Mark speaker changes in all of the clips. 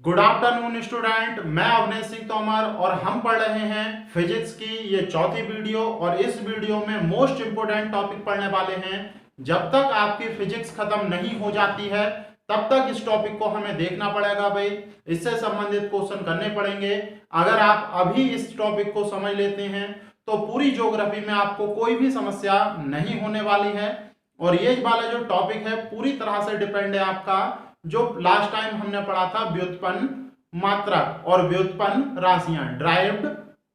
Speaker 1: Good afternoon student, मैं अवनेश सिंह तोमर और हम पढ़ रहे हैं फिजिक्स की ये चौथी वीडियो। और इस वीडियो में मोस्ट इंपोर्टेंट टॉपिक पढ़ने वाले हैं। जब तक आपकी फिजिक्स खत्म नहीं हो जाती है तब तक इस टॉपिक को हमें देखना पड़ेगा भाई। इससे संबंधित क्वेश्चन करने पड़ेंगे। अगर आप अभी इस टॉपिक को समझ लेते हैं तो पूरी ज्योग्राफी में आपको कोई भी समस्या नहीं होने वाली है। और ये वाला जो टॉपिक है पूरी तरह से डिपेंड है आपका जो लास्ट टाइम हमने पढ़ा था व्युत्पन्न मात्रक और व्युत्पन्न राशियां, ड्राइव्ड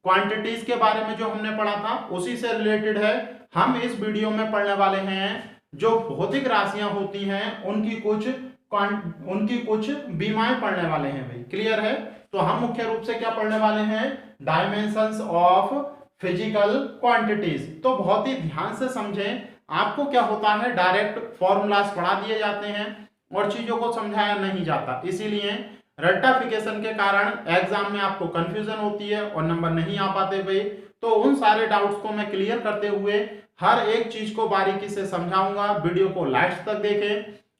Speaker 1: क्वांटिटीज के बारे में जो हमने पढ़ा था उसी से रिलेटेड है। हम इस वीडियो में पढ़ने वाले हैं जो भौतिक राशियां होती हैं उनकी कुछ बीमाएं पढ़ने वाले हैं भाई। क्लियर है? तो हम मुख्य रूप से क्या पढ़ने वाले हैं? Dimensions of physical quantities. तो बहुत ही ध्यान से समझें। आपको क्या होता है, डायरेक्ट फॉर्मूलाज पढ़ा दिए जाते हैं और चीजों को समझाया नहीं जाता, इसीलिए रट्टाफिकेशन के कारण एग्जाम में आपको कंफ्यूजन होती है और नंबर नहीं आ पाते भाई। तो उन सारे डाउट्स को मैं क्लियर करते हुए हर एक चीज को बारीकी से समझाऊंगा। वीडियो को लास्ट तक देखें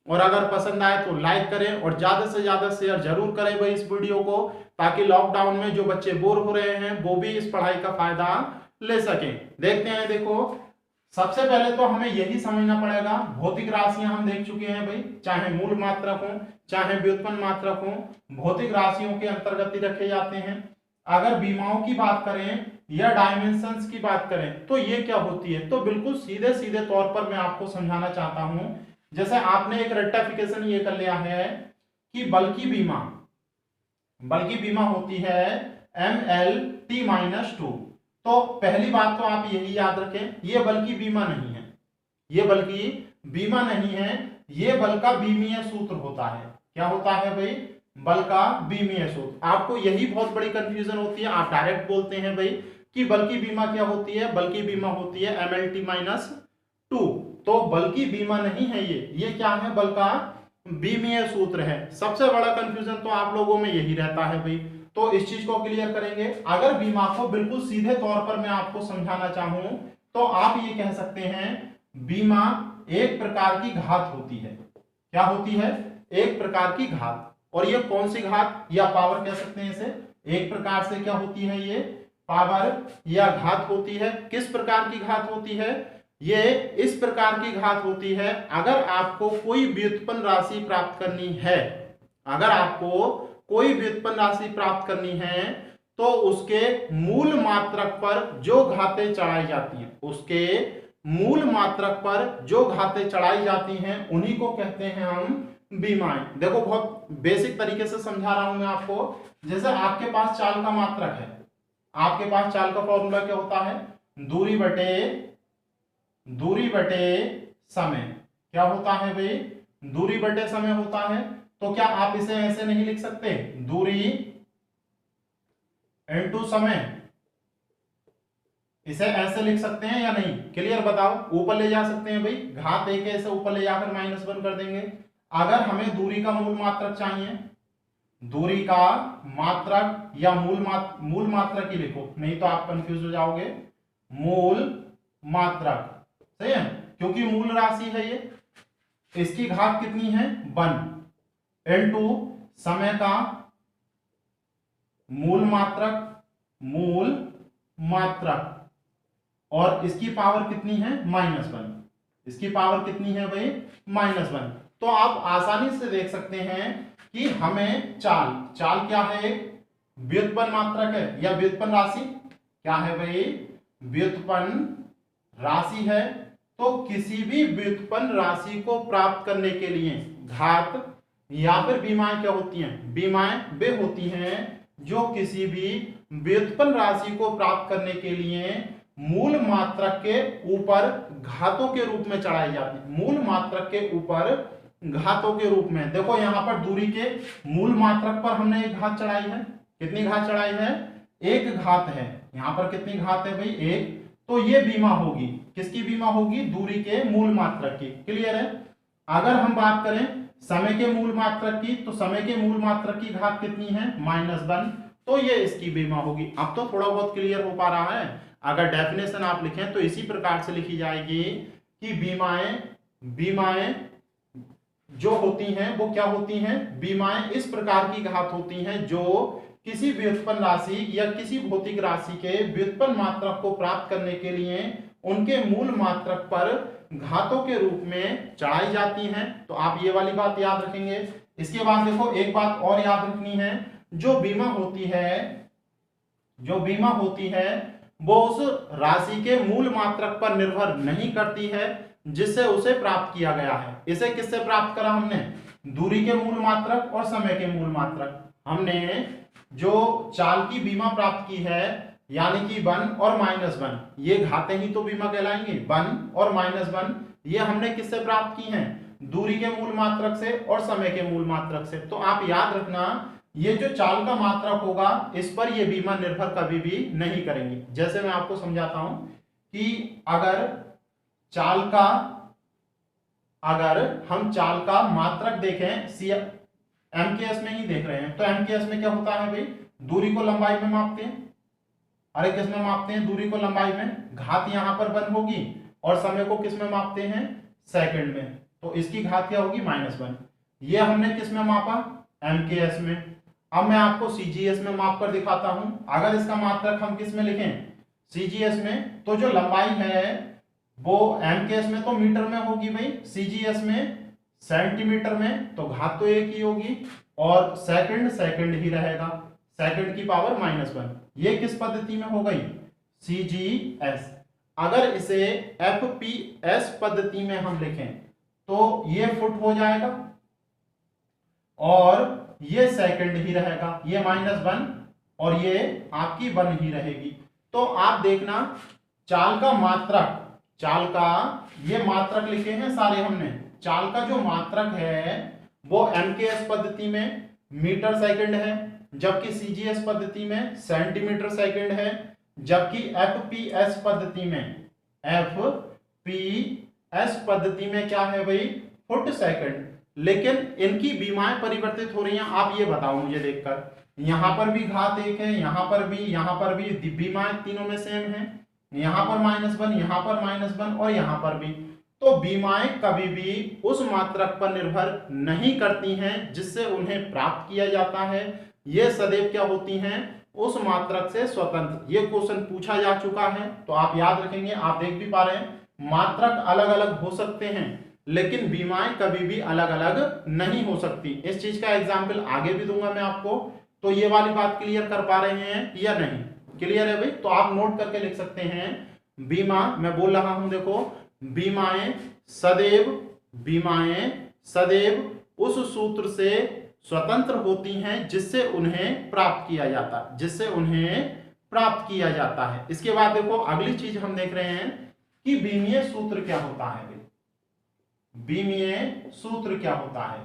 Speaker 1: और अगर पसंद आए तो लाइक करें और ज्यादा से ज्यादा शेयर जरूर करें भाई इस वीडियो को, ताकि लॉकडाउन में जो बच्चे बोर हो रहे हैं वो भी इस पढ़ाई का फायदा ले सकें। देखते हैं। देखो, सबसे पहले तो हमें यही समझना पड़ेगा, भौतिक राशियां हम देख चुके हैं भाई, चाहे मूल मात्रक हो चाहे व्युत्पन्न मात्रक हो, भौतिक राशियों के अंतर्गत ही रखे जाते हैं। अगर बीमाओं की बात करें या डायमेंशंस की बात करें तो ये क्या होती है, तो बिल्कुल सीधे सीधे तौर पर मैं आपको समझाना चाहता हूं। जैसे आपने एक रेक्टिफिकेशन ये कर लिया है कि बल की बीमा होती है ML-T-2। तो पहली बात तो आप यही याद रखें, ये बल की बीमा नहीं है, ये बल की बीमा नहीं है, ये बल का बीमीय सूत्र होता है। क्या होता है भाई? बल का बीमीय सूत्र। आपको यही बहुत बड़ी कंफ्यूजन होती है, आप डायरेक्ट बोलते हैं भाई कि बल की बीमा क्या होती है, बल की बीमा होती है ML-T-2। तो बल की बीमा नहीं है ये क्या है? बल का बीमीय सूत्र है। सबसे बड़ा कंफ्यूजन तो आप लोगों में यही रहता है भाई। तो इस चीज को क्लियर करेंगे। अगर बीमा को बिल्कुल सीधे तौर पर मैं आपको समझाना चाहूं तो आप ये कह सकते हैं बीमा एक प्रकार की घात होती है। क्या होती है? एक प्रकार की घात। और ये कौन सी घात या पावर कह सकते हैं इसे? एक प्रकार से क्या होती है? ये पावर या घात होती है। किस प्रकार की घात होती है? ये इस प्रकार की घात होती है अगर आपको कोई व्युत्पन्न राशि प्राप्त करनी है, अगर आपको कोई व्युत्पन्न राशि प्राप्त करनी है तो उसके मूल मात्रक पर जो घातें चढ़ाई जाती हैं, उसके मूल मात्रक पर जो घातें चढ़ाई जाती हैं उन्हीं को कहते हैं हम बीमाएं। देखो, बहुत बेसिक तरीके से समझा रहा हूं मैं आपको। जैसे आपके पास चाल का मात्रक है, आपके पास चाल का फॉर्मूला क्या होता है? दूरी बटे समय। क्या होता है भाई? दूरी बटे समय होता है। तो क्या आप इसे ऐसे नहीं लिख सकते, दूरी इनटू समय? इसे ऐसे लिख सकते हैं या नहीं? क्लियर बताओ। ऊपर ले जा सकते हैं भाई, घात एक है, इसे ऊपर ले जाकर -1 कर देंगे। अगर हमें दूरी का मूल मात्रक चाहिए, दूरी का मात्रक या मूल मात्रक ही लिखो, नहीं तो आप कंफ्यूज हो जाओगे। मूल मात्रक सही है, क्योंकि मूल राशि है ये। इसकी घात कितनी है? 1 इनटू समय का मूल मात्रक और इसकी पावर कितनी है? -1। इसकी पावर कितनी है भाई? -1। तो आप आसानी से देख सकते हैं कि हमें चाल क्या है? एक व्युत्पन्न मात्रक है या व्युत्पन्न राशि। क्या है भाई? व्युत्पन्न राशि है। तो किसी भी व्युत्पन्न राशि को प्राप्त करने के लिए घात या फिर बीमाएं क्या होती हैं? बीमाएं वे होती हैं जो किसी भी व्युत्पन्न राशि को प्राप्त करने के लिए मूल मात्रक के ऊपर घातों के रूप में चढ़ाई जाती है। मूल मात्रक के ऊपर घातों के रूप में। देखो, यहां पर दूरी के मूल मात्रक पर हमने एक घात चढ़ाई है। कितनी घात चढ़ाई है? एक घात है। यहां पर कितनी घात है भाई? एक। तो ये बीमा होगी, किसकी बीमा होगी? दूरी के मूल मात्रक की। क्लियर है? अगर हम बात करें समय के मूल मात्रक की, तो समय के मूल मात्रक की घात कितनी है? -1। तो ये इसकी बीमा होगी। अब तो थोड़ा बहुत क्लियर हो पा रहा है। अगर डेफिनेशन आप लिखें तो इसी प्रकार से लिखी जाएगी कि बीमाएं जो होती हैं वो क्या होती हैं, बीमाएं इस प्रकार की घात होती हैं जो किसी व्युत्पन्न राशि या किसी भौतिक राशि के व्युत्पन्न मात्रक को प्राप्त करने के लिए उनके मूल मात्रक पर घातों के रूप में चढ़ाई जाती हैं। तो आप ये वाली बात याद रखेंगे। इसके बाद देखो एक बात और याद रखनी है, जो बीमा होती है वो उस राशि के मूल मात्रक पर निर्भर नहीं करती है जिससे उसे प्राप्त किया गया है। इसे किससे प्राप्त करा हमने, दूरी के मूल मात्रक और समय के मूल मात्रक। हमने जो चाल की बीमा प्राप्त की है यानी कि 1 और -1, ये घातें ही तो बीमा कहलाएंगी। 1 और -1 ये हमने किससे प्राप्त की हैं, दूरी के मूल मात्रक से और समय के मूल मात्रक से। तो आप याद रखना ये जो चाल का मात्रक होगा इस पर ये बीमा निर्भर कभी भी नहीं करेंगे। जैसे मैं आपको समझाता हूं कि अगर हम चाल का मात्रक देखें, एमकेएस में ही देख रहे हैं, तो एमकेएस में क्या होता है भाई, दूरी को लंबाई में मापते हैं। अरे किस में मापते हैं, दूरी को लंबाई में। घात यहां पर 1 होगी और समय को किस में मापते हैं, सेकंड में। तो इसकी घात क्या होगी, -1। ये हमने किस में मापा, एमकेएस में। अब मैं आपको सीजीएस में माप कर दिखाता हूं। अगर इसका मात्रक हम किस में लिखें, सीजीएस में, तो जो लंबाई है वो एमकेएस में तो मीटर में होगी भाई, सीजीएस में सेंटीमीटर में, तो घात तो एक ही होगी और सेकंड ही रहेगा, सेकंड की पावर -1। ये किस पद्धति में हो गई, सीजीएस। अगर इसे एफपीएस पद्धति में हम लिखें तो ये फुट हो जाएगा और ये सेकंड ही रहेगा, ये -1 और ये आपकी 1 ही रहेगी। तो आप देखना चाल का ये मात्रक लिखे हैं सारे हमने। चाल का जो मात्रक है वो एमकेएस पद्धति में मीटर सेकंड है, जबकि सीजीएस पद्धति में सेंटीमीटर सेकंड है, जबकि एफपीएस पद्धति में क्या है भाई, फुट सेकंड। लेकिन इनकी बीमाएं परिवर्तित हो रही हैं। आप ये बताओ मुझे देखकर, यहां पर भी घात 1 है, यहां पर भी बीमाएं तीनों में सेम है, यहां पर -1, यहां पर -1 और यहां पर भी। तो बीमाएं कभी भी उस मात्रक पर निर्भर नहीं करती हैं जिससे उन्हें प्राप्त किया जाता है। ये सदैव क्या होती हैं, उस मात्रक से स्वतंत्र। ये क्वेश्चन पूछा जा चुका है तो आप याद रखेंगे। आप देख भी पा रहे हैं मात्रक अलग अलग हो सकते हैं लेकिन बीमाएं कभी भी अलग अलग नहीं हो सकती। इस चीज का एग्जाम्पल आगे भी दूंगा मैं आपको। तो ये वाली बात क्लियर कर पा रहे हैं या नहीं, क्लियर है भाई। तो आप नोट करके लिख सकते हैं, बीमा मैं बोल रहा हूं देखो, बीमाएं सदैव उस सूत्र से स्वतंत्र होती हैं जिससे उन्हें प्राप्त किया जाता है। इसके बाद देखो अगली चीज हम देख रहे हैं कि बीमीय सूत्र क्या होता है भाई। बीमीय सूत्र क्या होता है,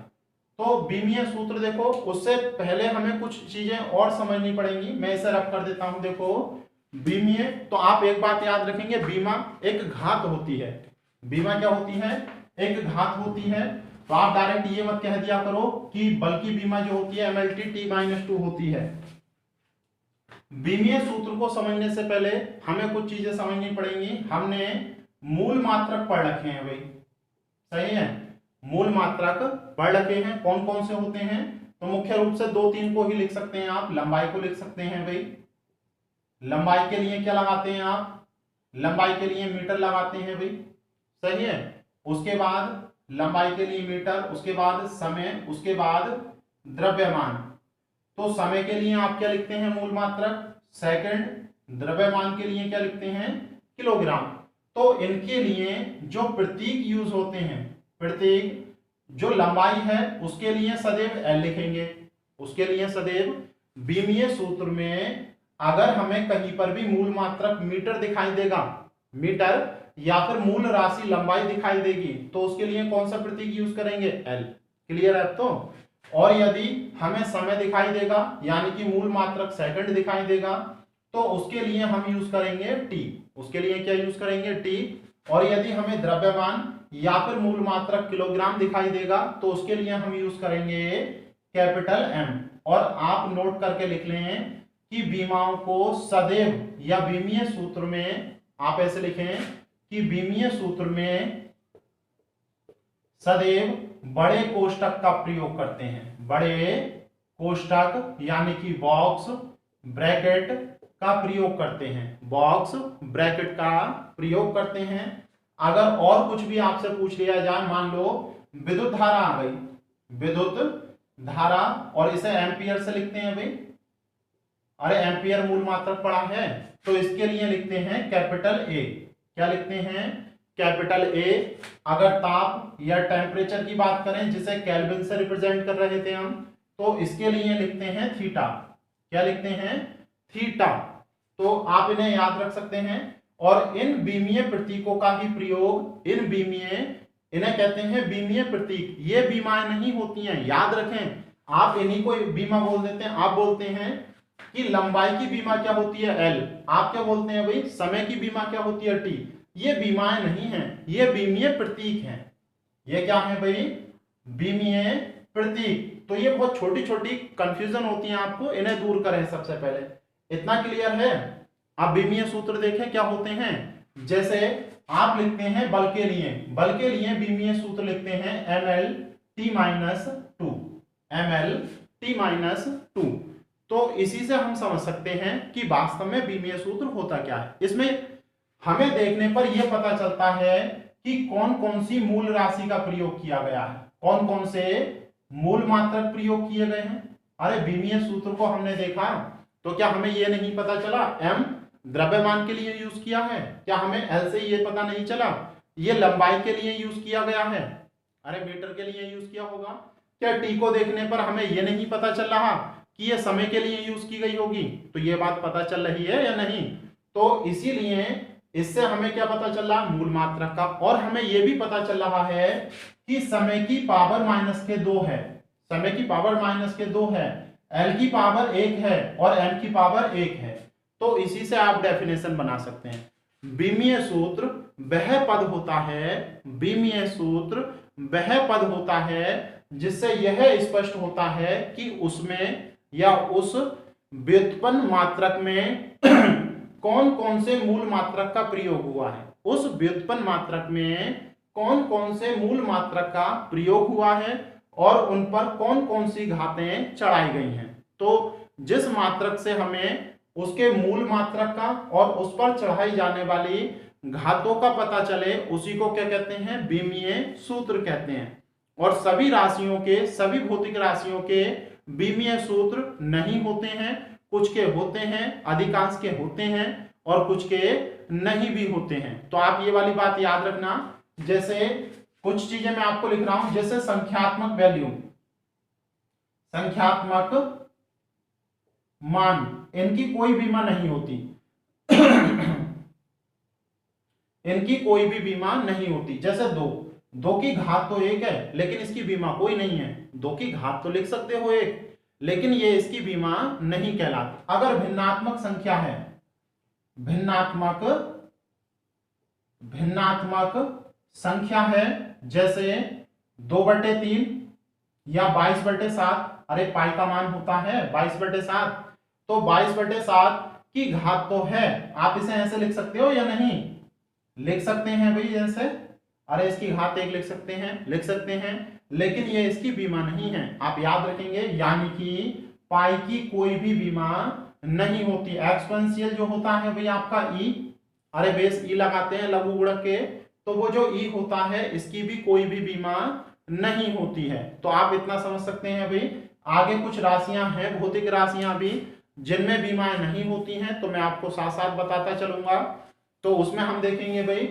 Speaker 1: तो बीमीय सूत्र देखो, उससे पहले हमें कुछ चीजें और समझनी पड़ेंगी। मैं इसे रख कर देता हूं। देखो बीमीय, तो आप एक बात याद रखेंगे, बीमा एक घात होती है। बीमा क्या होती है, एक घात होती है। तो आप डायरेक्ट ये मत कह दिया करो कि बल्कि बीमा जो होती है MLT T-2 होती है। बीमीय सूत्र को समझने से पहले हमें कुछ चीजें समझनी पड़ेंगी। हमने मूल मात्रक पढ़ रखे हैं भाई, सही है, मूल मात्रक पढ़ रखे हैं। कौन कौन से होते हैं, तो मुख्य रूप से 2-3 को ही लिख सकते हैं आप। लंबाई को लिख सकते हैं भाई, लंबाई के लिए क्या लगाते हैं आप, लंबाई के लिए मीटर लगाते हैं भाई, सही है। उसके बाद लंबाई के लिए मीटर, उसके बाद समय, उसके बाद द्रव्यमान। तो समय के लिए आप क्या लिखते हैं, मूल मात्रक सेकंड। द्रव्यमान के लिए क्या लिखते हैं, किलोग्राम। तो इनके लिए जो प्रतीक यूज होते हैं, प्रतीक जो लंबाई है उसके लिए सदैव L लिखेंगे। उसके लिए सदैव बीमीय सूत्र में अगर हमें कहीं पर भी मूल मात्रक मीटर दिखाई देगा, मीटर या फिर मूल राशि लंबाई दिखाई देगी, तो उसके लिए कौन सा प्रतीक यूज करेंगे, L। क्लियर है अब तो। और यदि हमें समय दिखाई देगा यानी कि मूल मात्रक सेकंड दिखाई देगा, तो उसके लिए हम यूज करेंगे T। उसके लिए क्या यूज करेंगे, T। और यदि हमें द्रव्यमान या फिर मूल मात्रक किलोग्राम दिखाई देगा तो उसके लिए हम यूज करेंगे कैपिटल M। और आप नोट करके लिख लें कि बीमाओं को सदैव या बीमीय सूत्र में आप ऐसे लिखें कि बीमीय सूत्र में सदैव बड़े कोष्टक का प्रयोग करते हैं, बड़े कोष्टक यानी कि बॉक्स ब्रैकेट का प्रयोग करते हैं, बॉक्स ब्रैकेट का प्रयोग करते हैं। अगर और कुछ भी आपसे पूछ लिया जाए, मान लो विद्युत धारा आ गई, विद्युत धारा, और इसे एम्पियर से लिखते हैं भाई, अरे एम्पियर मूल मात्रक पढ़ा है, तो इसके लिए लिखते हैं कैपिटल ए। क्या लिखते हैं? Capital A. अगर ताप या टेम्परेचर की बात करें, जिसे केल्विन से रिप्रेजेंट कर रहे थे हम, तो इसके लिए लिखते हैं थीटा। क्या लिखते हैं? थीटा। तो आप इन्हें याद रख सकते हैं। और इन बीमीय प्रतीकों का ही प्रयोग, इन बीमीय, इन्हें कहते हैं बीमीय प्रतीक। ये बीमाएं नहीं होती हैं, याद रखें। आप इन्हीं को बीमा बोल देते हैं। आप बोलते हैं कि लंबाई की बीमा क्या होती है? एल। आप क्या बोलते हैं भाई? समय की बीमा क्या होती है? टी। ये बीमाएं नहीं हैं, ये बीमीय प्रतीक हैं। ये क्या है भाई? बीमीय प्रतीक। तो ये बहुत छोटी छोटी कंफ्यूजन होती है, आपको इन्हें दूर करें सबसे पहले। इतना क्लियर है? अब बीमीय सूत्र देखें क्या होते हैं। जैसे आप लिखते हैं बल के लिए, बल के लिए बीमीय सूत्र लिखते हैं ml_t-2, ml_t-2। तो इसी से हम समझ सकते हैं कि वास्तव में बीमीय सूत्र होता क्या है। इसमें हमें देखने पर यह पता चलता है कि कौन कौन सी मूल राशि का प्रयोग किया गया है, कौन कौन से मूल मात्रक प्रयोग किए गए हैं। अरे बीमीय सूत्र को हमने देखा, तो क्या हमें यह नहीं पता चला m द्रव्यमान के लिए यूज किया है? क्या हमें L से ये पता नहीं चला ये लंबाई के लिए यूज किया गया है? अरे मीटर के लिए यूज किया होगा। क्या T को देखने पर हमें यह नहीं पता चल रहा कि ये समय के लिए यूज की गई होगी? तो ये बात पता चल रही है या नहीं? तो इसीलिए इससे हमें क्या पता चल रहा? मूल मात्रक का। और हमें यह भी पता चल रहा है कि समय की पावर -2 है, समय की पावर -2 है, L की पावर 1 है और M की पावर 1 है। तो इसी से आप डेफिनेशन बना सकते हैं। बीमीय सूत्र वह पद होता है, बीमीय सूत्र वह पद होता है जिससे यह स्पष्ट होता है कि उसमें या उस व्युत्पन्न मात्रक में कौन कौन से मूल मात्रक का प्रयोग हुआ है, उस व्युत्पन्न मात्रक में कौन कौन से मूल मात्रक का प्रयोग हुआ है और उन पर कौन कौन सी घातें चढ़ाई गई हैं। तो जिस मात्रक से हमें उसके मूल मात्रक का और उस पर चढ़ाई जाने वाली घातों का पता चले, उसी को क्या कहते हैं? बीमीय सूत्र कहते हैं। और सभी राशियों के, सभी भौतिक राशियों के बीमीय सूत्र नहीं होते हैं, कुछ के होते हैं, अधिकांश के होते हैं और कुछ के नहीं भी होते हैं। तो आप ये वाली बात याद रखना। जैसे कुछ चीजें मैं आपको लिख रहा हूं, जैसे संख्यात्मक वैल्यू, संख्यात्मक मान, इनकी कोई बीमा नहीं होती इनकी कोई भी बीमा नहीं होती। जैसे 2 की घात तो 1 है लेकिन इसकी बीमा कोई नहीं है। 2 की घात तो लिख सकते हो 1, लेकिन ये इसकी बीमा नहीं कहलाती। अगर भिन्नात्मक संख्या है, भिन्नात्मक संख्या है, जैसे 2/3 या 22/7, अरे पाई का मान होता है 22/7, तो 22/7 की घात तो है, आप इसे ऐसे लिख सकते हो या नहीं? लिख सकते हैं भाई ऐसे। अरे इसकी घात 1 लिख सकते हैं, लेकिन ये इसकी बीमा नहीं है। आप याद रखेंगे, यानी कि पाई की कोई भी बीमा नहीं होती। एक्सपोनेंशियल जो होता है भाई आपका ई, अरे बेस ई लगाते हैं लघु गुणक के, तो वो जो ई होता है इसकी भी कोई भी बीमा नहीं होती है। तो आप इतना समझ सकते हैं भाई। आगे कुछ राशियां हैं, भौतिक राशियां भी, जिनमें बीमाएं नहीं होती हैं, तो मैं आपको साथ साथ बताता चलूंगा। तो उसमें हम देखेंगे भाई।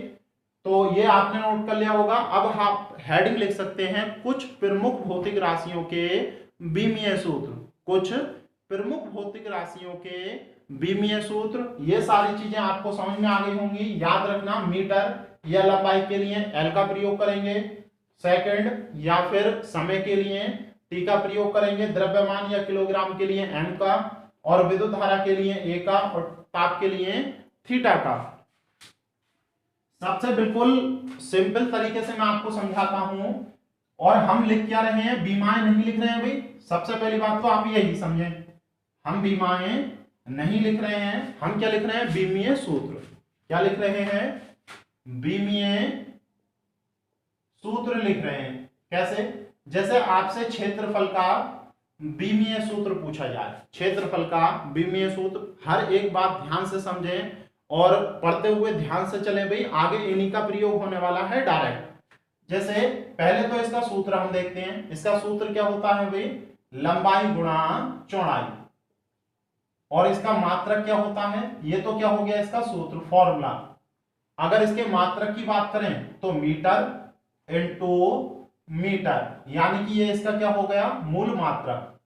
Speaker 1: तो ये आपने नोट कर लिया होगा। अब आप हेडिंग लिख सकते हैं, कुछ प्रमुख भौतिक राशियों के बीमीय सूत्र, कुछ प्रमुख भौतिक राशियों के बीमीय सूत्र। ये सारी चीजें आपको समझ में आ गई होंगी। याद रखना, मीटर या लंबाई के लिए एल का प्रयोग करेंगे, सेकंड या फिर समय के लिए टी का प्रयोग करेंगे, द्रव्यमान या किलोग्राम के लिए एम का, और विद्युत धारा के लिए ए का, और ताप के लिए थीटा का। सबसे बिल्कुल सिंपल तरीके से मैं आपको समझाता हूं। और हम लिख क्या रहे हैं? बीमाएं नहीं लिख रहे हैं भाई। सबसे पहली बात तो आप यही समझें, हम बीमाएं नहीं लिख रहे हैं, हम क्या लिख रहे हैं? बीमीय सूत्र। क्या लिख रहे हैं? बीमीय सूत्र लिख रहे हैं। कैसे? जैसे आपसे क्षेत्रफल का बीमीय सूत्र पूछा जाए, क्षेत्रफल का बीमीय सूत्र, हर एक बात ध्यान से समझें और पढ़ते हुए ध्यान से चलें भाई, आगे इन्हीं का प्रयोग होने वाला है डायरेक्ट। जैसे पहले तो इसका सूत्र हम देखते हैं। इसका सूत्र क्या होता है भाई? लंबाई गुणा चौड़ाई। और इसका मात्रक क्या होता है? ये तो क्या हो गया इसका सूत्र, फॉर्मूला। अगर इसके मात्रक की बात करें तो मीटर इंटू मीटर, यानी कि ये इसका क्या हो गया? मूल मात्रक।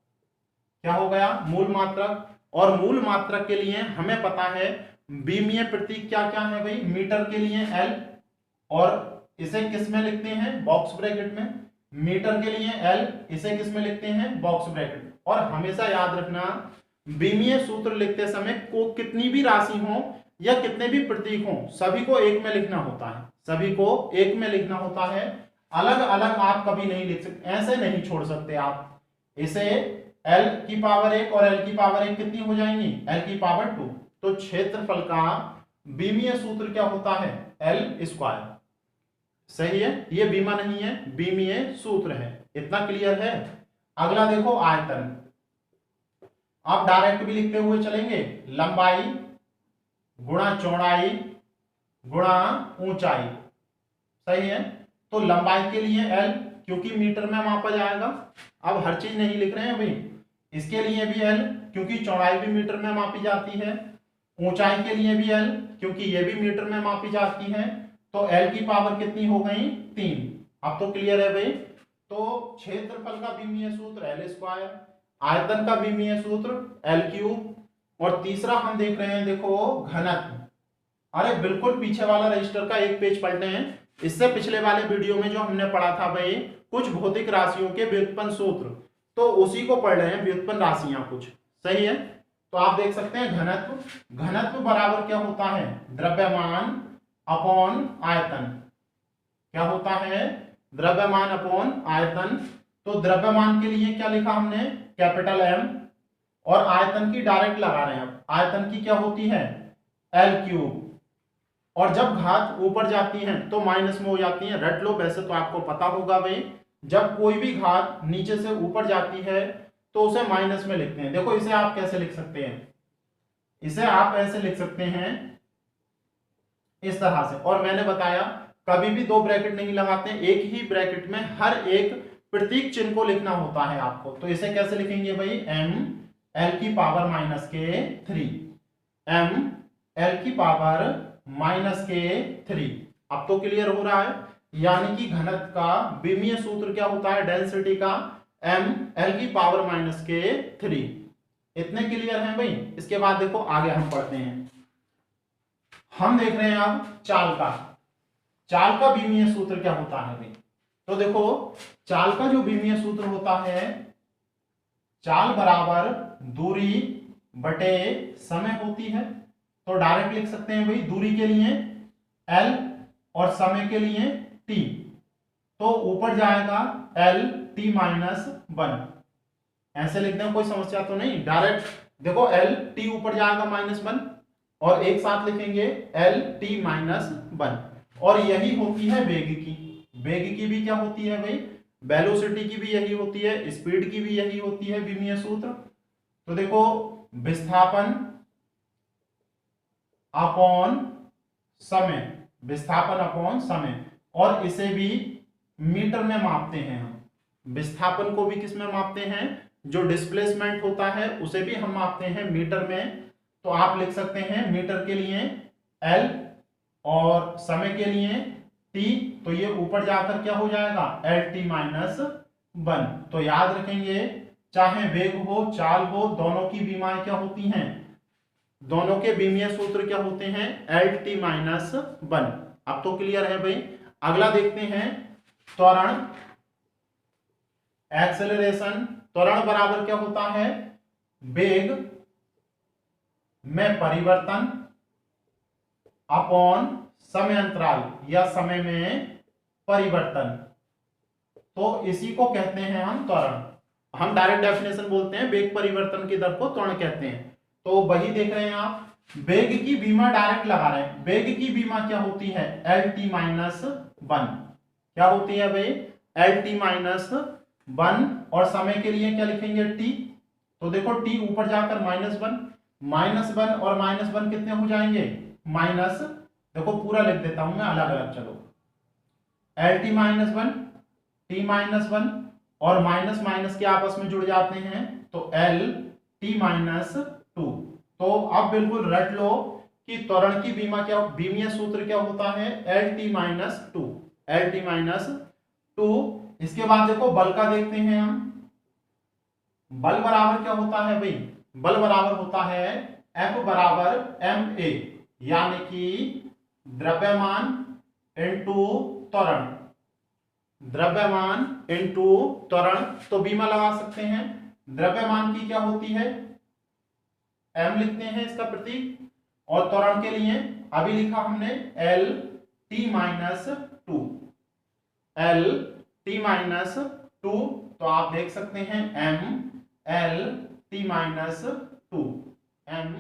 Speaker 1: क्या हो गया? मूल मात्रक। और मूल मात्रक के लिए हमें पता है बीमीय प्रतीक क्या क्या है भाई? मीटर के लिए एल, और इसे किस में लिखते हैं? बॉक्स ब्रैकेट में। मीटर के लिए एल, इसे किस में लिखते हैं? Box bracket. और हमेशा याद रखना, बीमीय सूत्र लिखते समय को कितनी भी राशि हो या कितने भी प्रतीक हो, सभी को एक में लिखना होता है, सभी को एक में लिखना होता है। अलग अलग आप कभी नहीं लिख सकते, ऐसे नहीं छोड़ सकते आप इसे। एल की पावर 1 और एल की पावर 1 कितनी हो जाएंगी? एल की पावर 2। तो क्षेत्रफल का बीमीय सूत्र क्या होता है? L square. सही है, ये बीमा नहीं है, बीमीय सूत्र है। इतना क्लियर है? अगला देखो आयतन। आप डायरेक्ट भी लिखते हुए चलेंगे, लंबाई गुणा चौड़ाई गुणा ऊंचाई। सही है, तो लंबाई के लिए एल, क्योंकि मीटर में मापा जाएगा। अब हर चीज नहीं लिख रहे हैं भाई, इसके लिए भी एल, क्योंकि चौड़ाई भी मीटर में मापी जाती है। ऊंचाई के लिए भी एल, क्योंकि ये भी मीटर में मापी जाती है। तो एल की पावर कितनी हो गई? 3। अब तो क्लियर है भाई। तो क्षेत्रफल का बीमीय सूत्र एल स्क्वायर, आयतन का बीमीय सूत्र एल क्यूब, और तीसरा हम देख रहे हैं, देखो घनत्व। अरे बिल्कुल पीछे वाला रजिस्टर का एक पेज पलटे हैं। इससे पिछले वाले वीडियो में जो हमने पढ़ा था भाई कुछ भौतिक राशियों के व्युत्पन्न सूत्र, तो उसी को पढ़ रहे हैं, व्युत्पन्न राशियां कुछ। सही है, तो आप देख सकते हैं घनत्व। घनत्व बराबर क्या होता है? द्रव्यमान अपॉन आयतन। क्या होता है? द्रव्यमान अपॉन आयतन। तो द्रव्यमान के लिए क्या लिखा हमने? कैपिटल एम, और आयतन की डायरेक्ट लगा रहे हैं। आयतन की क्या होती है? L cube. और जब घात ऊपर जाती है तो माइनस में हो जाती है, रट लो, वैसे तो आपको पता होगा भाई, जब कोई भी घात नीचे से ऊपर जाती है तो उसे माइनस में लिखते हैं। देखो इसे आप कैसे लिख सकते हैं? इसे आप ऐसे लिख सकते हैं, इस तरह से। और मैंने बताया कभी भी दो ब्रैकेट नहीं लगाते, एक ही ब्रैकेट में हर एक प्रतीक चिन्ह को लिखना होता है आपको। तो इसे कैसे लिखेंगे भाई? एम एल की पावर माइनस के 3, एम एल की पावर माइनस के 3। अब तो क्लियर हो रहा है, यानी कि घनत्व का बीमीय सूत्र क्या होता है? डेंसिटी का एम एल की पावर माइनस के 3। इतने क्लियर हैं भाई? इसके बाद देखो आगे हम पढ़ते हैं। हम देख रहे हैं अब चाल का। चाल का बीमीय सूत्र क्या होता है भाई? तो देखो चाल का जो बीमीय सूत्र होता है, चाल बराबर दूरी बटे समय होती है। तो डायरेक्ट लिख सकते हैं भाई, दूरी के लिए L और समय के लिए T। तो ऊपर जाएगा L T माइनस 1, ऐसे लिखते हैं, कोई समस्या तो नहीं। डायरेक्ट देखो L T ऊपर जाएगा -1, और एक साथ लिखेंगे L T माइनस 1। और यही होती है वेग की। वेग की भी क्या होती है भाई? वेलोसिटी की भी यही होती है, स्पीड की भी यही होती है बीमीय सूत्र। तो देखो विस्थापन अपॉन समय, विस्थापन अपॉन समय, और इसे भी मीटर में मापते हैं हम। विस्थापन को भी किस में मापते हैं? जो डिस्प्लेसमेंट होता है उसे भी हम मापते हैं मीटर में। तो आप लिख सकते हैं मीटर के लिए L और समय के लिए T। तो ये ऊपर जाकर क्या हो जाएगा? LT minus 1। तो याद रखेंगे, चाहे वेग हो चाल हो, दोनों की बीमाएं क्या होती हैं? दोनों के बीमीय सूत्र क्या होते हैं? LT minus 1। अब तो क्लियर है भाई? अगला देखते हैं त्वरण, एक्सेलरेशन। त्वरण बराबर क्या होता है? वेग में परिवर्तन अपॉन समय अंतराल या समय में परिवर्तन। तो इसी को कहते हैं हम त्वरण। हम डायरेक्ट डेफिनेशन बोलते हैं, वेग परिवर्तन की दर को त्वरण कहते हैं। तो वही देख रहे हैं आप, वेग की बीमा डायरेक्ट लगा रहे हैं। वेग की बीमा क्या होती है? LT minus 1। क्या होती है भाई? एल टी माइनस 1 और समय के लिए क्या लिखेंगे टी। तो देखो टी ऊपर जाकर -1 और -1 कितने हो जाएंगे माइनस, देखो पूरा लिख देता हूं मैं अलग अलग, चलो एल टी -1 टी -1 और माइनस माइनस के आपस में जुड़ जाते हैं तो एल टी -2। तो अब बिल्कुल रट लो कि त्वरण की बीमीय सूत्र क्या होता है एल टी -2, एल टी -2। इसके बाद देखो बल का देखते हैं हम, बल बराबर क्या होता है भाई, बल बराबर होता है F बराबर ma, यानी कि द्रव्यमान इनटू त्वरण, द्रव्यमान इनटू त्वरण। तो बीमा लगा सकते हैं, द्रव्यमान की क्या होती है m लिखते हैं इसका प्रतीक, और त्वरण के लिए अभी लिखा हमने एल टी -2, एल टी -2। तो आप देख सकते हैं m L T -2, M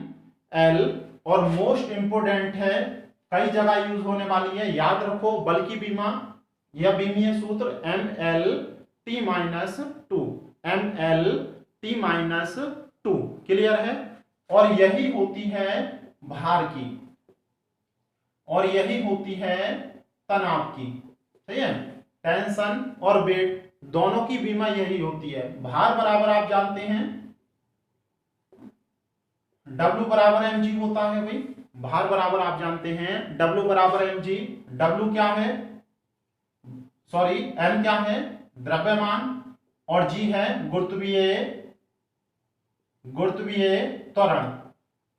Speaker 1: L. और मोस्ट इंपोर्टेंट है, कई जगह यूज होने वाली है, याद रखो बल की बीमा या बीमीय सूत्र M L T -2, M L T -2। Clear है। और यही होती है भार की, और यही होती है तनाव की, सही है। टेंशन और वेट दोनों की बीमा यही होती है। भार बराबर आप जानते हैं W बराबर mg होता है भाई, भार बराबर आप जानते हैं W बराबर mg। W क्या है, सॉरी m क्या है द्रव्यमान, और g है गुरुत्वीय त्वरण।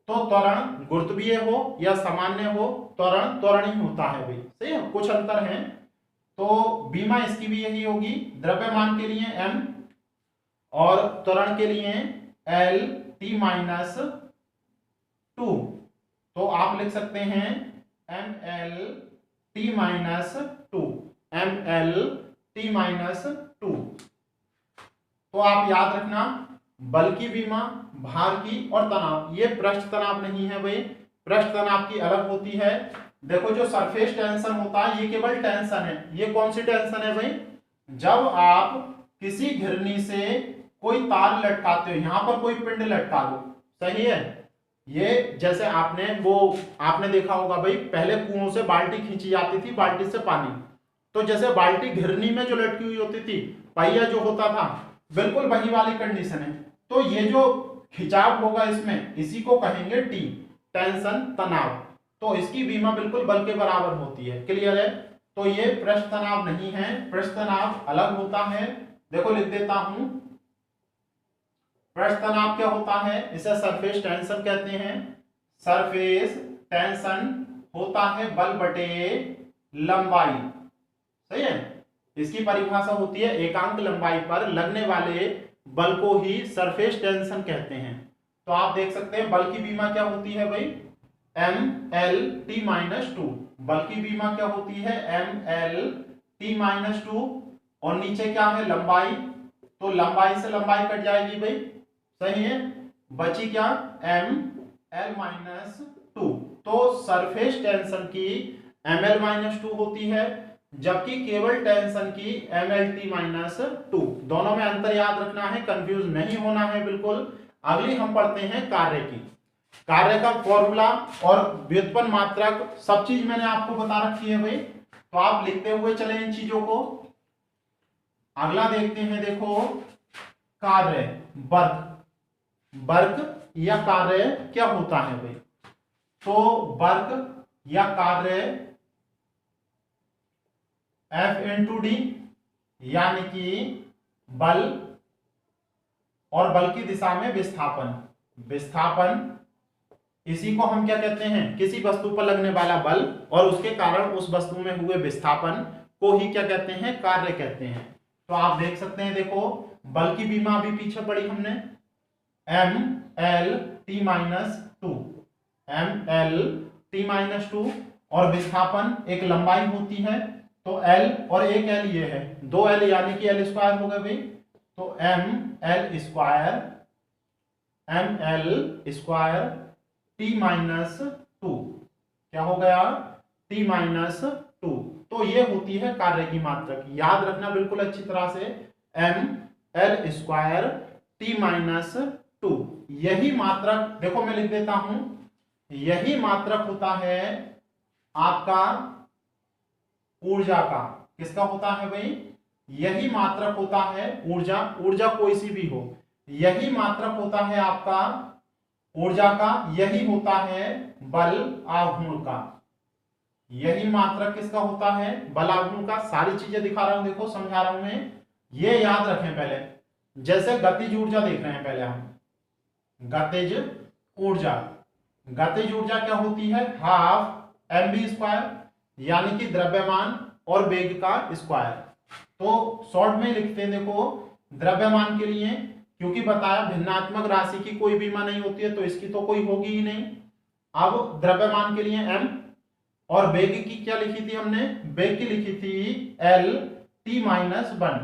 Speaker 1: तो त्वरण गुरुत्वीय हो या सामान्य हो, त्वरण ही होता है भाई, सही है, कुछ अंतर है। तो बीमा इसकी भी यही होगी, द्रव्यमान के लिए m और त्वरण के लिए एल टी -2। तो आप लिख सकते हैं M L T -2, M L T -2। तो आप याद रखना बल की बीमा, भार की और तनाव, ये पृष्ठ तनाव नहीं है भाई, पृष्ठ तनाव की अलग होती है। देखो जो सरफेस टेंशन होता है ये केवल टेंशन है। ये कौन सी टेंशन है भाई, जब आप किसी घिरनी से कोई तार लटकाते हो, यहां पर कोई पिंड लटका दो, सही है। ये जैसे आपने देखा होगा भाई, पहले कुओं से बाल्टी खींची जाती थी, बाल्टी से पानी, तो जैसे बाल्टी घिरनी में जो लटकी हुई होती थी, पहिया जो होता था, बिल्कुल वही वाली कंडीशन है। तो ये जो खिंचाव होगा इसमें, इसी को कहेंगे टी, टेंशन तनाव। तो इसकी बीमा बिल्कुल बल के बराबर होती है। क्लियर है। तो ये पृष्ठ तनाव नहीं है, पृष्ठ तनाव अलग होता है। देखो लिख देता हूं, पृष्ठ तनाव क्या होता है, इसे सरफेस टेंशन कहते हैं। सरफेस टेंशन होता है बल बटे लंबाई, सही है। इसकी परिभाषा होती है एकांक लंबाई पर लगने वाले बल को ही सरफेस टेंशन कहते हैं। तो आप देख सकते हैं बल की बीमा क्या होती है भाई, एम एल टी -2। बल की बीमा क्या होती है, एम एल टी -2। और नीचे क्या है लंबाई, तो लंबाई से लंबाई कट जाएगी भाई, सही है, बची क्या एम एल -2। तो सरफेस टेंशन की एम एल -2 होती है, जबकि केवल टेंशन की एम एल टी -2। दोनों में अंतर याद रखना है, कंफ्यूज नहीं होना है बिल्कुल। अगली हम पढ़ते हैं कार्य की। कार्य का फॉर्मूला और व्युत्पन्न मात्रक सब चीज मैंने आपको बता रखी है भाई, तो आप लिखते हुए चले इन चीजों को। अगला देखते हैं, देखो कार्य, वर्क या कार्य क्या होता है भाई। तो वर्क या कार्य F × d, यानी कि बल और बल की दिशा में विस्थापन, इसी को हम क्या कहते हैं, किसी वस्तु पर लगने वाला बल और उसके कारण उस वस्तु में हुए विस्थापन को ही क्या कहते हैं, कार्य कहते हैं। तो आप देख सकते हैं, देखो बल की बीमा अभी पीछे पड़ी हमने, M L T -2, M L T -2, और विस्थापन एक लंबाई होती है, तो एल और एक एल ये है, 2 एल यानी कि एल स्क्वायर हो गए भाई। तो एम एल स्क्वायर टी -2, क्या हो गया टी -2। तो ये होती है कार्य की मात्रक। याद रखना बिल्कुल अच्छी तरह से, ml² t-2। यही मात्रक, देखो मैं लिख देता हूं, यही मात्रक होता है आपका ऊर्जा का। किसका होता है भाई? यही मात्रक होता है ऊर्जा, ऊर्जा कोई सी भी हो, यही मात्रक होता है आपका ऊर्जा का, यही होता है बल आघूर्ण का। यही मात्रक किसका होता है? बल आघूर्ण का। सारी चीजें दिखा रहा हूं, देखो समझा रहा हूं मैं, ये याद रखें पहले। जैसे गतिज ऊर्जा देख रहे हैं पहले हम, गतिज ऊर्जा, गतिज ऊर्जा क्या होती है? हाफ mv², यानी कि द्रव्यमान और वेग का स्क्वायर। तो शॉर्ट में लिखते हैं, देखो द्रव्यमान के लिए, क्योंकि बताया भिन्नात्मक राशि की कोई बीमा नहीं होती है तो इसकी तो कोई होगी ही नहीं। अब द्रव्यमान के लिए m, और वेग की क्या लिखी थी हमने? वेग की लिखी थी Lt-1।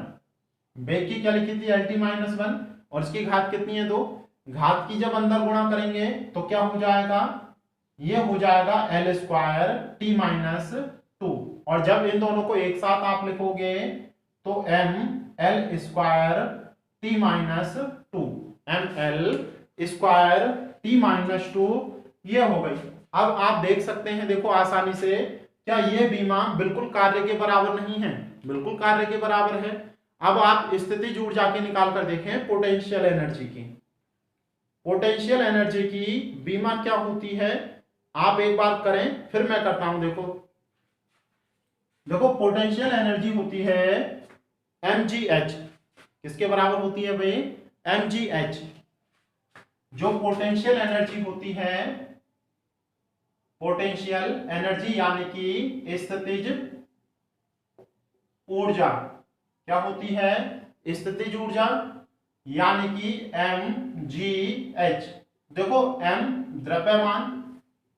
Speaker 1: वेग की क्या लिखी थी? Lt-1। और इसकी घात कितनी है? 2। घात की जब अंदर गुणा करेंगे तो क्या हो जाएगा? ये हो जाएगा L² t-2। और जब इन दोनों को एक साथ आप लिखोगे तो ml² t-2, ml² t-2 ये हो गई। अब आप देख सकते हैं, देखो आसानी से, क्या ये बीमा बिल्कुल कार्य के बराबर नहीं है? बिल्कुल कार्य के बराबर है। अब आप स्थितिज ऊर्जा के निकाल कर देखें, पोटेंशियल एनर्जी की। पोटेंशियल एनर्जी की बीमा क्या होती है? आप एक बार करें फिर मैं करता हूं। देखो देखो पोटेंशियल एनर्जी होती है mgh। किसके बराबर होती है भाई? mgh। जो पोटेंशियल एनर्जी होती है, पोटेंशियल एनर्जी यानी कि स्थितिज ऊर्जा, क्या होती है? स्थितिज ऊर्जा यानी कि mgh। देखो m द्रव्यमान,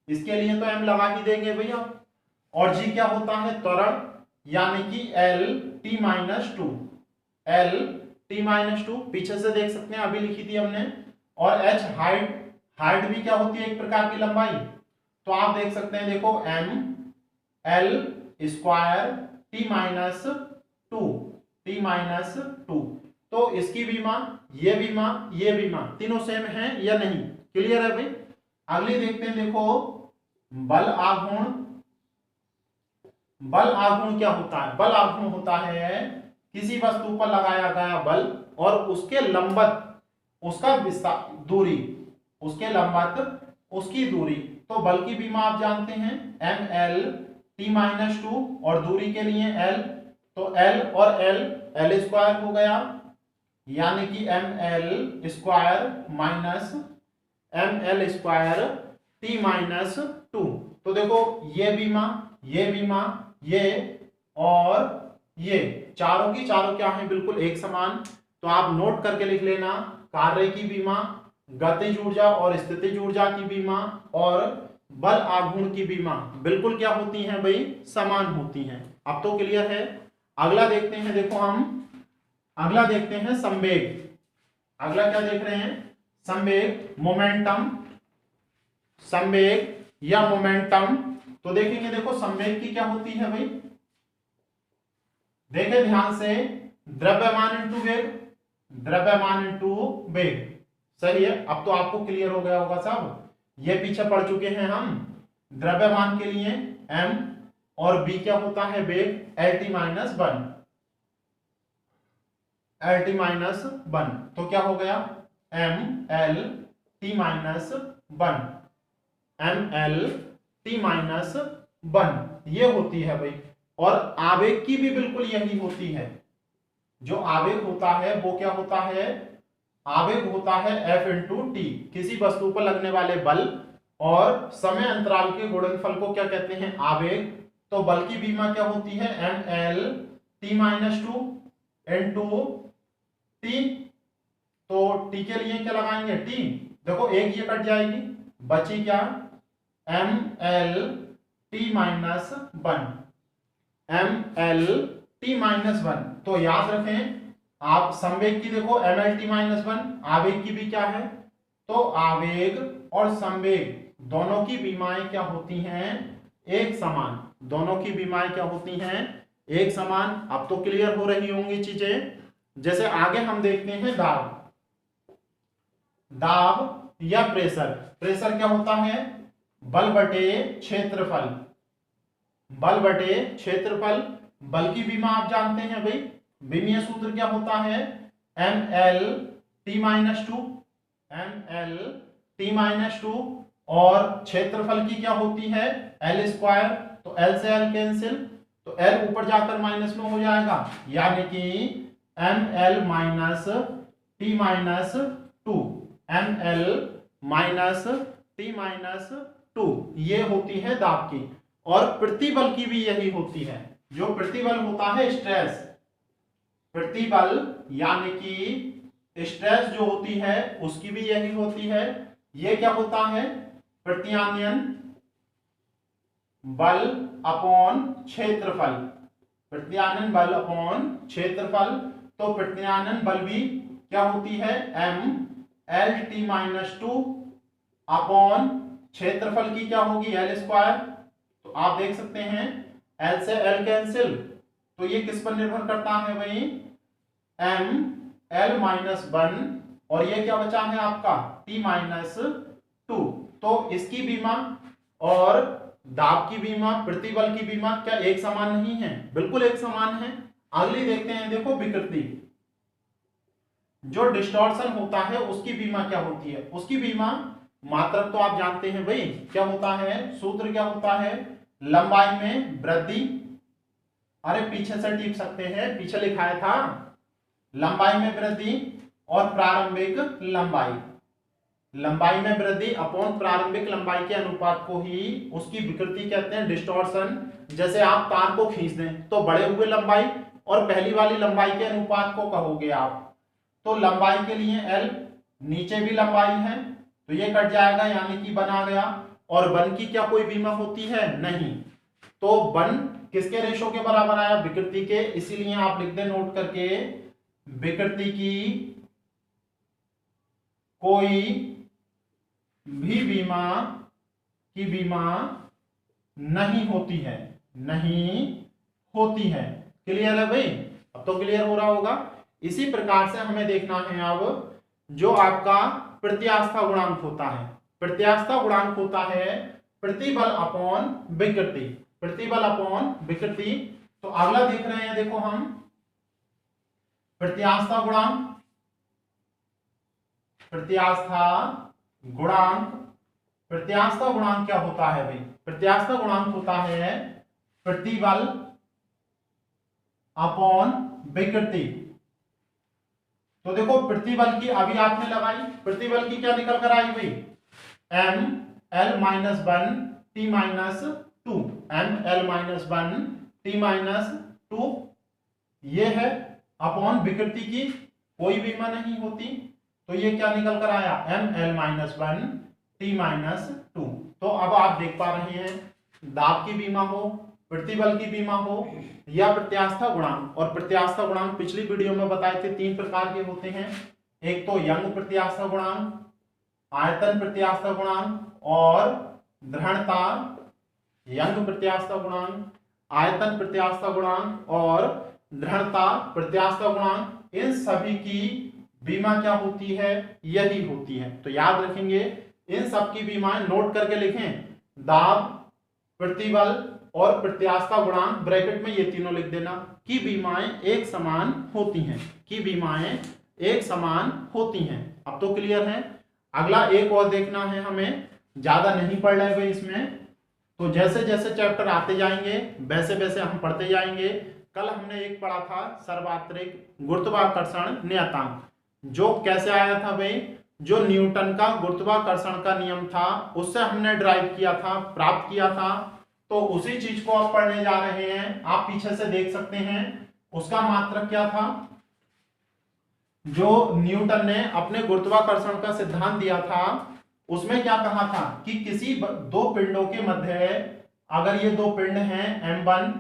Speaker 1: इसके लिए तो m लगा ही देंगे भैया, और g क्या होता है? त्वरण, यानी कि Lt-2। Lt-2 पीछे से देख सकते हैं, अभी लिखी थी हमने। और h हाइट, हाइट भी क्या होती है? एक प्रकार की लंबाई। तो आप देख सकते हैं, देखो ml² t-2। तो इसकी बीमा, ये बीमा, ये बीमा तीनों सेम है या नहीं? क्लियर है भाई? अगली देखते हैं, देखो बल आघूर्ण। बल आघूर्ण क्या होता है? बल आघूर्ण होता है किसी वस्तु पर लगाया गया बल और उसके लंबवत उसका विस्तार, दूरी, उसके लंबवत उसकी दूरी। तो बल की बीमा आप जानते हैं ml/t-2, और दूरी के लिए l, तो l और l² हो गया, यानी कि ml² तो देखो ये बीमा, ये बीमा, ये और ये चारों की चारों क्या है? बिल्कुल एक समान। तो आप नोट करके लिख लेना, कार्य की बीमा, गतिज ऊर्जा और स्थितिज ऊर्जा की बीमा और बल आघूर्ण की बीमा बिल्कुल क्या होती हैं भाई? समान होती हैं। अब तो क्लियर है। अगला देखते हैं, देखो हम अगला देखते हैं संवेग। अगला क्या देख रहे हैं? संवेग, मोमेंटम। संवेग या मोमेंटम, तो देखेंगे, देखो संवेग की क्या होती है भाई? देखें ध्यान से, द्रव्यमान इंटू वेग, द्रव्यमान इंटू वेग। सही है, अब तो आपको क्लियर हो गया होगा सब। ये पीछे पढ़ चुके हैं हम। द्रव्यमान के लिए m और b क्या होता है? वेग, Lt-1। Lt-1 तो क्या हो गया? ml/t-1 ये होती है भाई। और आवेग की भी बिल्कुल यही होती है। जो आवेग होता है वो क्या होता है? आवेग होता है F/t। किसी वस्तु पर लगने वाले बल और समय अंतराल के गुणनफल को क्या कहते हैं? आवेग। तो बल की बीमा क्या होती है? ml/t-2 t। तो t के लिए क्या लगाएंगे? t। देखो एक ये कट जाएगी, बची क्या? ml/t-1। ml/t-1 तो याद रखें आप, संवेग की देखो ml/t-1, आवेग की भी क्या है? तो आवेग और संवेग दोनों की बीमाएं क्या होती हैं? एक समान। दोनों की बीमाएं क्या होती हैं, एक समान। अब तो क्लियर हो रही होंगी चीजें। जैसे आगे हम देखते हैं दाब। दाब या प्रेशर। प्रेशर क्या होता है, बल बटे क्षेत्रफल। बल बटे क्षेत्रफल। बल की बीमा आप जानते हैं भाई, बीमीय सूत्र क्या होता है, M L T minus two. M L T minus two. और क्षेत्रफल की क्या होती है, एल स्क्वायर। तो एल से एल कैंसिल, तो एल ऊपर जाकर माइनस में हो जाएगा, यानी कि M L minus T minus two. M L minus T minus two, ये होती है दाब की। और प्रतिबल की भी यही होती है। जो प्रतिबल होता है स्ट्रेस, प्रतिबल यानी कि स्ट्रेस जो होती है उसकी भी यही होती है। ये क्या होता है, प्रत्यानयन बल अपॉन क्षेत्रफल। प्रत्यानयन बल अपॉन क्षेत्रफल। तो प्रत्यानयन बल भी क्या होती है, M L T minus two upon क्षेत्रफल की क्या होगी, एल स्क्वायर। तो आप देख सकते हैं एल से एल कैंसिल, तो ये किस पर निर्भर करता है भाई, एम एल माइनस वन, और ये क्या बचा है आपका टी माइनस टू। तो इसकी बीमा और दाब की बीमा, प्रतिबल की बीमा क्या एक समान नहीं है, बिल्कुल एक समान है। अगली देखते हैं, देखो विकृति। जो डिस्टॉर्शन होता है उसकी बीमा क्या होती है, उसकी बीमा मात्रक तो आप जानते हैं भाई, क्या होता है, सूत्र क्या होता है, लंबाई में वृद्धि। अरे पीछे से टिक सकते हैं, पीछे लिखाया था, लंबाई में वृद्धि और प्रारंभिक लंबाई। लंबाई में वृद्धि अपॉन प्रारंभिक लंबाई के अनुपात को ही उसकी विकृति कहते हैं, डिस्टॉर्शन। जैसे आप तार को खींच दें तो बड़े हुए लंबाई और पहली वाली लंबाई के अनुपात को कहोगे आप। तो लंबाई के लिए एल, नीचे भी लंबाई है तो ये कट जाएगा, यानी कि बन आ गया। और वन की क्या कोई बीमा होती है, नहीं। तो वन किसके रेशो के बराबर आया, विकृति के। इसीलिए आप लिख दें नोट करके, विकृति की कोई भी बीमा नहीं होती है, नहीं होती है। क्लियर है भाई, अब तो क्लियर हो रहा होगा। इसी प्रकार से हमें देखना है अब जो आपका प्रत्यास्था गुणांक होता है। प्रत्यास्था गुणांक होता है प्रतिबल अपॉन विकृति। प्रतिबल अपॉन विकृति। तो अगला देख रहे हैं, देखो हम प्रत्यास्था गुणांक। प्रत्यास्था गुणांक, प्रत्यास्था गुणांक क्या होता है भाई, प्रत्यास्था गुणांक होता है प्रतिबल अपॉन विकृति। तो देखो प्रतिबल की अभी आपने लगाई, प्रतिबल की क्या निकल कर आई भाई, M L minus one T minus two. M L minus one T minus two, ये है। अपॉन विकृति की कोई बीमा नहीं होती, तो ये क्या निकल कर आया, M L minus one T minus two. तो अब आप देख पा रहे हैं, दाब की बीमा हो, प्रतिबल की बीमा हो या प्रत्यास्था गुणांक। और प्रत्यास्था गुणांक पिछली वीडियो में बताए थे 3 प्रकार के होते हैं। एक तो यंग प्रत्यास्था गुणांक, आयतन प्रत्यास्था गुणांक और दृढ़ता। यंग प्रत्यास्था गुणांक, आयतन प्रत्यास्था गुणांक और दृढ़ता प्रत्यास्था गुणांक, इन सभी की बीमा क्या होती है, यही होती है। तो याद रखेंगे, इन सब की बीमाएं नोट करके लिखें, दाब, प्रतिबल और प्रत्यास्था गुणांक, ब्रैकेट में ये तीनों लिख देना, की बीमाएं एक समान होती हैं, की बीमाएं एक समान होती हैं। अब तो क्लियर है। अगला एक और देखना है हमें, ज्यादा नहीं पढ़ रहे भाई इसमें, तो जैसे जैसे चैप्टर आते जाएंगे वैसे वैसे हम पढ़ते जाएंगे। कल हमने एक पढ़ा था सर्वात्रिक गुरुत्वाकर्षण नियतांक, जो कैसे आया था भाई, जो न्यूटन का गुरुत्वाकर्षण का नियम था उससे हमने ड्राइव किया था, प्राप्त किया था। तो उसी चीज को आप पढ़ने जा रहे हैं, आप पीछे से देख सकते हैं। उसका मात्रक क्या था, जो न्यूटन ने अपने गुरुत्वाकर्षण का सिद्धांत दिया था उसमें क्या कहा था कि किसी दो पिंडों के मध्य, अगर ये दो पिंड हैं m1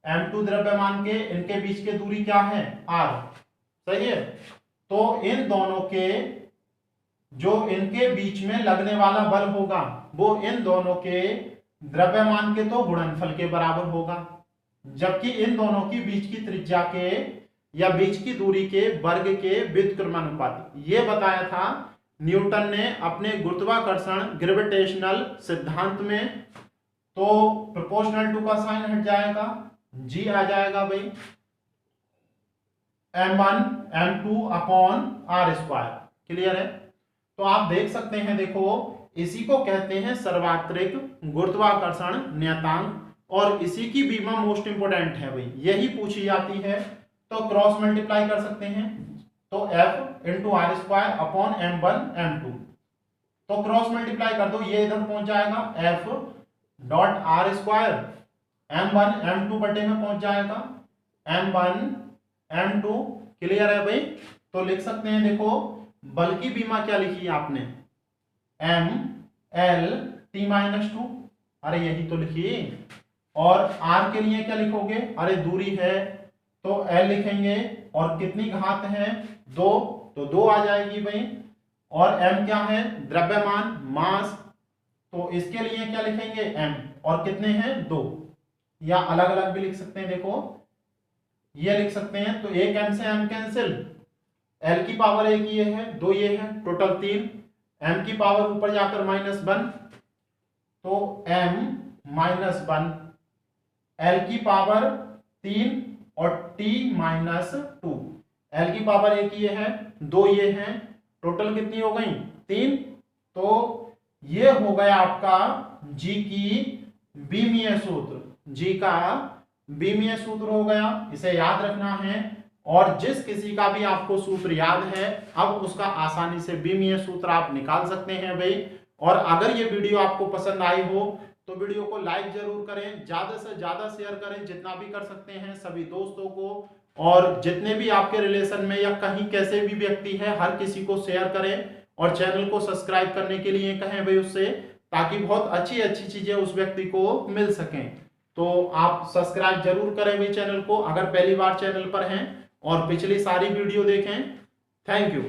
Speaker 1: m2 द्रव्यमान के, इनके बीच की दूरी क्या है, r, सही है। तो इन दोनों के जो इनके बीच में लगने वाला बल होगा वो इन दोनों के द्रव्यमान के तो गुणनफल के बराबर होगा, जबकि इन दोनों की बीच की त्रिज्या के या बीच की दूरी के वर्ग के व्युत्क्रमानुपाती। ये बताया था न्यूटन ने अपने गुरुत्वाकर्षण ग्रेविटेशनल सिद्धांत में। तो प्रोपोर्शनल टू का साइन हट जाएगा, जी आ जाएगा भाई m1 m2 upon r square. Clear है? तो आप देख सकते हैं, देखो इसी को कहते हैं सर्वात्रिक गुरुत्वाकर्षण नियतांक, और इसी की बीमा मोस्ट इंपोर्टेंट है भाई, यही पूछी जाती है। तो क्रॉस मल्टीप्लाई कर सकते हैं, तो f into R square upon m1 m2, तो क्रॉस मल्टीप्लाई कर दो, ये इधर पहुंच जाएगा f dot are square m1 m2 बटे में पहुंच जाएगा m1 m2। क्लियर है भाई? तो लिख सकते हैं, देखो बल की बीमा क्या लिखी है आपने, m l t माइनस 2, अरे यही तो लिखिए। और r के लिए क्या लिखोगे, अरे दूरी है तो l लिखेंगे, और कितनी घात है 2, तो 2 आ जाएगी भाई। और m क्या है, द्रव्यमान मास, तो इसके लिए क्या लिखेंगे m, और कितने हैं 2, या अलग अलग भी लिख सकते हैं, देखो ये लिख सकते हैं। तो एक m से m कैंसिल, l की पावर 1 ये है, 2 ये है, टोटल 3, m की पावर ऊपर जाकर -1, तो m -1, l की पावर 3 और t -2, l की पावर 1 ये है, 2 ये है, टोटल कितनी हो गई 3। तो ये हो गया आपका g की बीमीय सूत्र, g का बीमीय सूत्र हो गया, इसे याद रखना है। और जिस किसी का भी आपको सूत्र याद है, अब उसका आसानी से बीमीय सूत्र आप निकाल सकते हैं भाई। और अगर ये वीडियो आपको पसंद आई हो तो वीडियो को लाइक जरूर करें, ज्यादा से ज्यादा शेयर करें, जितना भी कर सकते हैं सभी दोस्तों को, और जितने भी आपके रिलेशन में या कहीं कैसे भी व्यक्ति है हर किसी को शेयर करें, और चैनल को सब्सक्राइब करने के लिए कहें भाई उससे, ताकि बहुत अच्छी अच्छी चीजें उस व्यक्ति को मिल सकें। तो आप सब्सक्राइब जरूर करें भाई चैनल को, अगर पहली बार चैनल पर हैं, और पिछली सारी वीडियो देखें। Thank you.